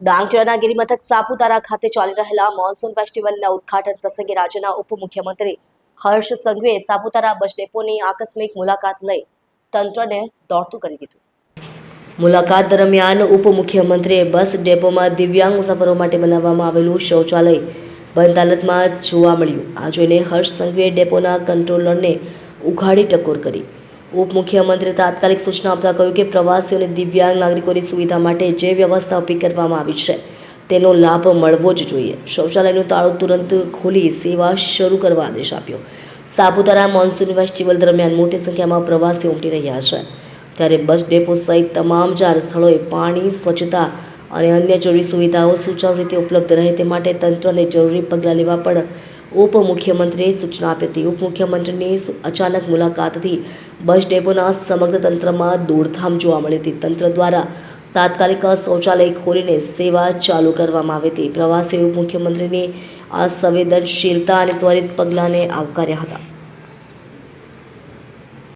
ડાંગ જિલ્લાના ગિરિમથક સાપુતારા ખાતે ચાલી રહેલા મોન્સૂન ફેસ્ટિવલના ઉદઘાટન પ્રસંગે રાજ્યના ઉપમુખ્યમંત્રી હર્ષ સંઘવીએ સાપુતારા બસ ડેપોની આકસ્મિક મુલાકાત લઈ તંત્રને દોડતું કરી દીધું। મુલાકાત દરમિયાન ઉપમુખ્યમંત્રીએ બસ ડેપોમાં દિવ્યાંગ મુસાફરો માટે બનાવવામાં આવેલું શૌચાલય બંધ હાલતમાં જોવા મળ્યું। આ જોઈને હર્ષ સંઘવીએ ડેપોના કંટ્રોલરને ઉઘાડી ટકોર કરી। ઉપમુખ્યમંત્રીએ તાત્કાલિક સૂચના આપતા કહ્યું કે પ્રવાસીઓ અને દિવ્યાંગ નાગરિકોની સુવિધા માટે જે વ્યવસ્થા ઊભી કરવામાં આવી છે તેનો લાભ મળવો જ જોઈએ। શૌચાલયનું તાળું તુરંત ખોલી સેવા શરૂ કરવા આદેશ આપ્યો। સાપુતારા મોન્સૂન ફેસ્ટિવલ દરમિયાન મોટી સંખ્યામાં પ્રવાસીઓ ઉમટી રહ્યા છે, ત્યારે બસ ડેપો સહિત તમામ 4 સ્થળોએ પાણી, સ્વચ્છતા અને અન્ય જરૂરી સુવિધાઓ સુચારુ રીતે ઉપલબ્ધ રહે તે માટે તંત્રને જરૂરી પગલાં લેવા પણ ઉપમુખ્યમંત્રીએ સૂચના આપી હતી। ઉપમુખ્યમંત્રીની અચાનક મુલાકાતથી બસ ડેપોના સમગ્ર તંત્રમાં દોડધામ જોવા મળી હતી। તંત્ર દ્વારા તાત્કાલિક શૌચાલય ખોલીને સેવા ચાલુ કરવામાં આવી હતી। પ્રવાસીઓએ ઉપમુખ્યમંત્રીની આ સંવેદનશીલતા અને ત્વરિત પગલાંને આવકાર્યા હતા।